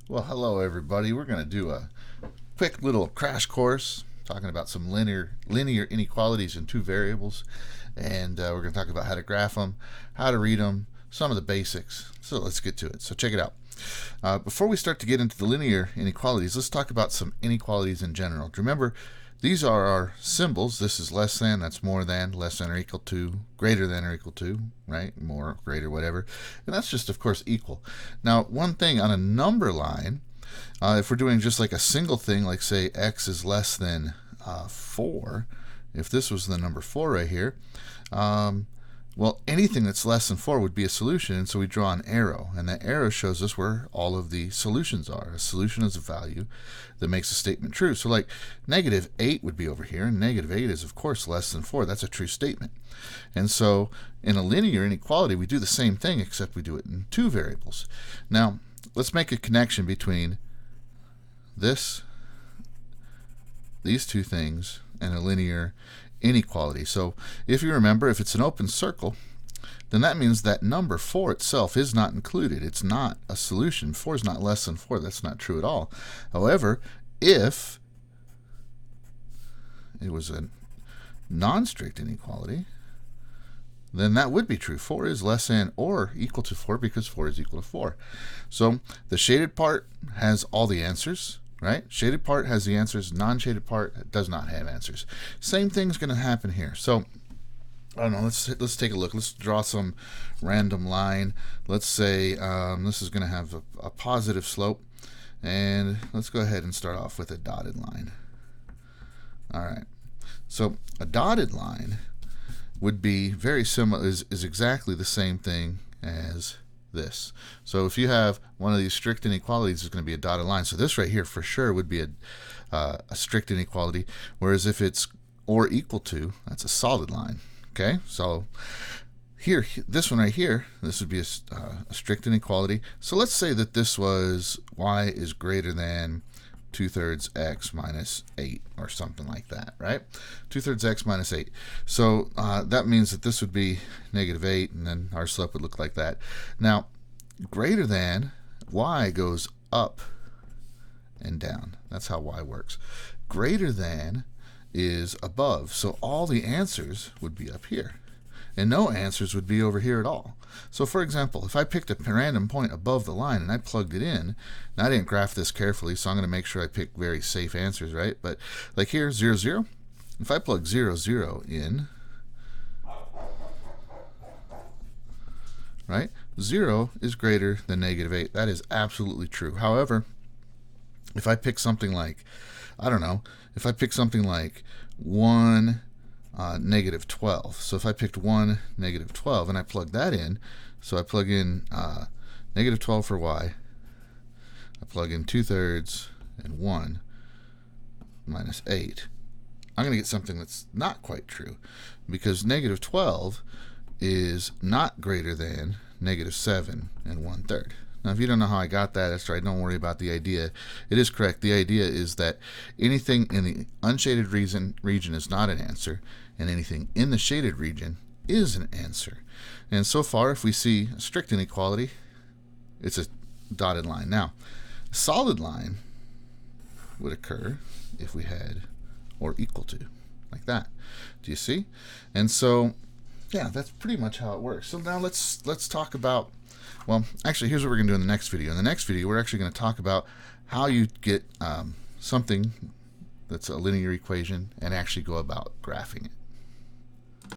Well, hello everybody. We're going to do a quick little crash course talking about some linear inequalities in two variables, and we're going to talk about how to graph them, how to read them, some of the basics. So let's get to it. So check it out. Before we start to get into the linear inequalities, let's talk about some inequalities in general. Remember, these are our symbols. This is less than, that's more than, less than or equal to, greater than or equal to, right? More, greater, whatever. And that's just, of course, equal. Now, one thing on a number line, if we're doing just like a single thing, like say x is less than 4, if this was the number 4 right here, well, anything that's less than 4 would be a solution, and so we draw an arrow, and that arrow shows us where all of the solutions are. A solution is a value that makes a statement true. So like -8 would be over here, and -8 is of course less than 4. That's a true statement. And so in a linear inequality, we do the same thing, except we do it in two variables. Now, let's make a connection between these two things and a linear inequality. So if you remember, if it's an open circle, then that means that number 4 itself is not included. It's not a solution. 4 is not less than 4. That's not true at all. However, if it was a non-strict inequality, then that would be true. 4 is less than or equal to 4 because 4 is equal to 4. So the shaded part has all the answers, right? Shaded part has the answers. Non-shaded part does not have answers. Same thing's going to happen here. So I don't know. Let's take a look. Let's draw some random line. Let's say this is going to have a positive slope, and let's go ahead and start off with a dotted line. All right. So a dotted line would be very similar. Is exactly the same thing as this. So if you have one of these strict inequalities, it's going to be a dotted line. So this right here for sure would be a strict inequality, whereas if it's or equal to, that's a solid line. Okay, so here, this one right here, this would be a strict inequality. So let's say that this was y is greater than 2/3 x minus 8 or something like that, right? 2/3 x minus 8. So that means that this would be -8, and then our slope would look like that. Now, greater than, y goes up and down. That's how y works. Greater than is above, so all the answers would be up here, and no answers would be over here at all. So for example, if I picked a random point above the line and I plugged it in, and I didn't graph this carefully, so I'm going to make sure I pick very safe answers, right? But like here, 0, 0, if I plug 0, 0 in, right, 0 is greater than -8. That is absolutely true. However, if I pick something like, I don't know, if I pick something like 1, -12. So if I picked 1, -12, and I plug that in, so I plug in -12 for y, I plug in 2/3 and 1 minus 8, I'm going to get something that's not quite true, because -12 is not greater than -7 and 1/3. Now, if you don't know how I got that, that's right. Don't worry about the idea. It is correct. The idea is that anything in the unshaded region is not an answer, and anything in the shaded region is an answer. And so far, if we see a strict inequality, it's a dotted line. Now, a solid line would occur if we had or equal to, like that. Do you see? And so, yeah, that's pretty much how it works. So now let's talk about, well, actually, here's what we're going to do in the next video. In the next video, we're actually going to talk about how you get something that's a linear equation and actually go about graphing it.